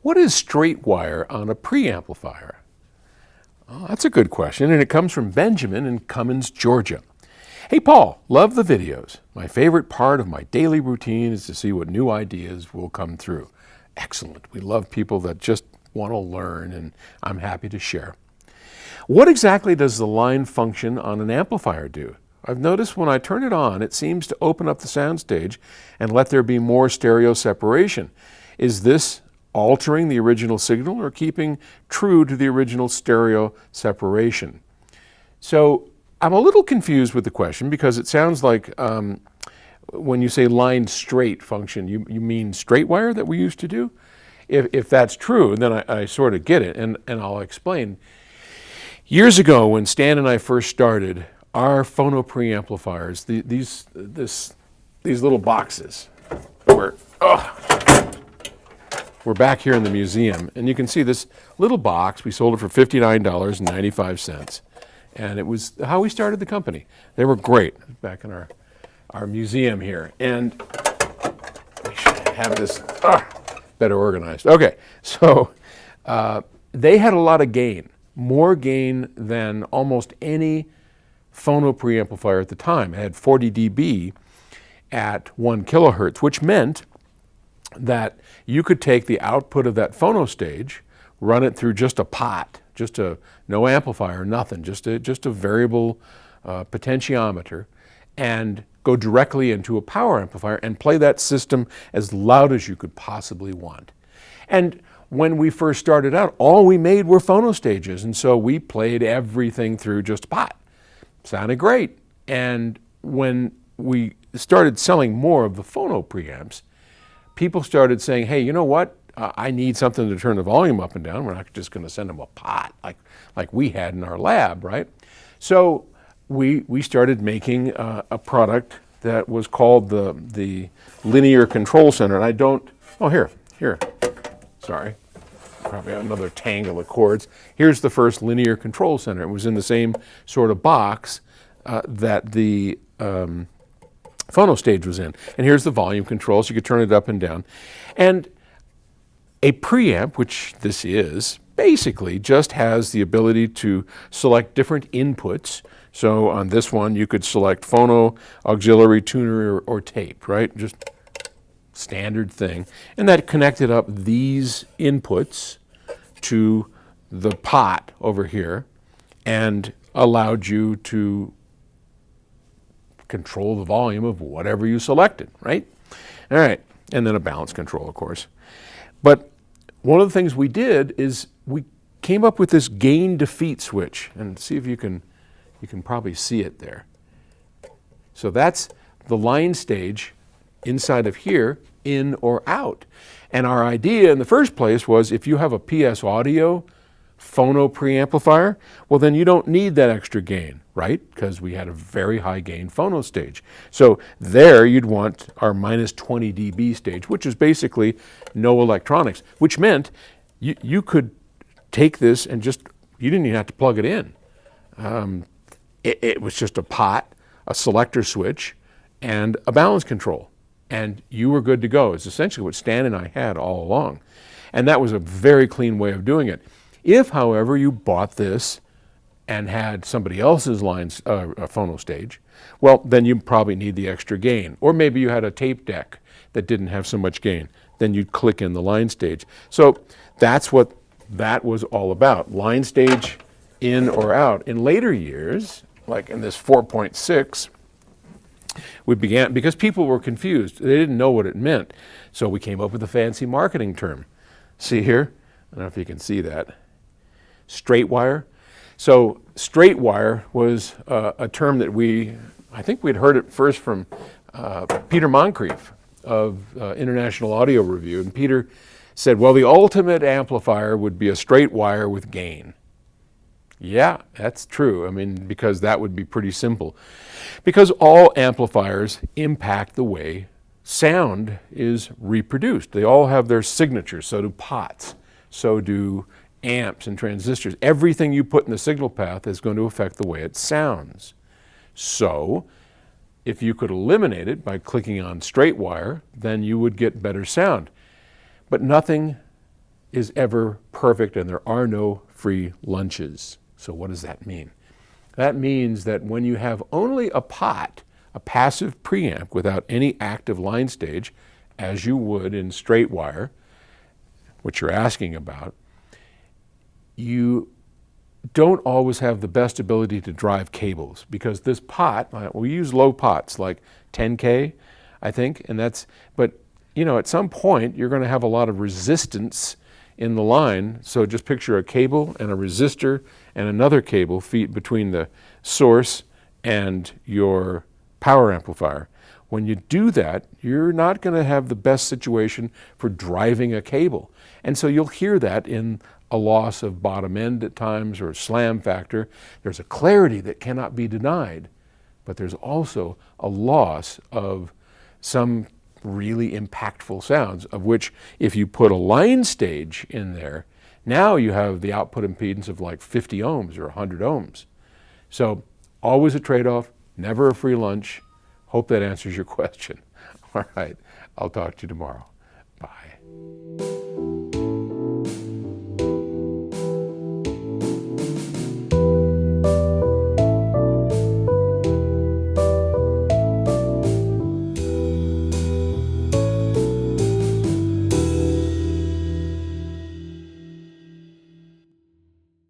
What is straight wire on a preamplifier? Oh, that's a good question, and it comes from Benjamin in Cummins, Georgia. Hey Paul, love the videos. My favorite part of my daily routine is to see what new ideas will come through. Excellent. We love people that just want to learn, and I'm happy to share. What exactly does the line function on an amplifier do? I've noticed when I turn it on, it seems to open up the soundstage and let there be more stereo separation. Is this altering the original signal or keeping true to the original stereo separation? So I'm a little confused with the question because it sounds like when you say line straight function, you mean straight wire that we used to do? If that's true, then I sort of get it, and I'll explain. Years ago, when Stan and I first started, our Phono preamplifiers, these little boxes, we're back here in the museum, and you can see this little box. We sold it for $59.95, and it was how we started the company. They were great back in our museum here, and we should have this better organized. Okay, so they had a lot of gain, more gain than almost any Phono preamplifier at the time. It had 40 dB at 1 kilohertz, which meant that you could take the output of that phono stage, run it through just a pot, no amplifier, nothing, just a variable potentiometer, and go directly into a power amplifier and play that system as loud as you could possibly want. And when we first started out, all we made were phono stages, and so we played everything through just a pot. Sounded great. And when we started selling more of the Phono preamps, people started saying, hey, you know what? I need something to turn the volume up and down. We're not just going to send them a pot like we had in our lab, right? So we started making a product that was called the Linear Control Center. And I don't, here, sorry. Probably another tangle of cords. Here's the first Linear Control Center. It was in the same sort of box that the phono stage was in. And here's the volume control, so you could turn it up and down. And a preamp, which this is, basically just has the ability to select different inputs. So on this one, you could select phono, auxiliary, tuner, or tape, right? Just standard thing. And that connected up these inputs to the pot over here and allowed you to control the volume of whatever you selected, right? All right, and then a balance control, of course. But one of the things we did is we came up with this gain defeat switch, and see if you can probably see it there. So that's the line stage inside of here, in or out. And our idea in the first place was if you have a PS Audio Phono preamplifier, well then you don't need that extra gain, right? Because we had a very high gain phono stage. So there you'd want our minus 20 dB stage, which is basically no electronics, which meant you could take this and you didn't even have to plug it in. It was just a pot, a selector switch, and a balance control. And you were good to go. It's essentially what Stan and I had all along. And that was a very clean way of doing it. If, however, you bought this and had somebody else's lines, a phono stage, well, then you probably need the extra gain. Or maybe you had a tape deck that didn't have so much gain. Then you'd click in the line stage. So that's what that was all about. Line stage in or out. In later years, like in this 4.6, we began, because people were confused, they didn't know what it meant, so we came up with a fancy marketing term. See here? I don't know if you can see that. Straight wire. So straight wire was a term that I think we'd heard it first from Peter Moncrief of International Audio Review, and Peter said, well, the ultimate amplifier would be a straight wire with gain. Yeah, that's true. I mean, because that would be pretty simple. Because all amplifiers impact the way sound is reproduced. They all have their signatures. So do pots. So do amps and transistors. Everything you put in the signal path is going to affect the way it sounds. So if you could eliminate it by clicking on straight wire, then you would get better sound. But nothing is ever perfect and there are no free lunches. So what does that mean? That means that when you have only a pot, a passive preamp without any active line stage, as you would in straight wire, which you're asking about, you don't always have the best ability to drive cables, because this pot, we use low pots like 10K, I think, but at some point you're going to have a lot of resistance in the line. So just picture a cable and a resistor and another cable feed between the source and your power amplifier. When you do that, you're not going to have the best situation for driving a cable. And so you'll hear that in a loss of bottom end at times, or a slam factor. There's a clarity that cannot be denied, but there's also a loss of some really impactful sounds, of which if you put a line stage in there, now you have the output impedance of like 50 ohms or 100 ohms. So always a trade-off, never a free lunch. Hope that answers your question. All right, I'll talk to you tomorrow. Bye.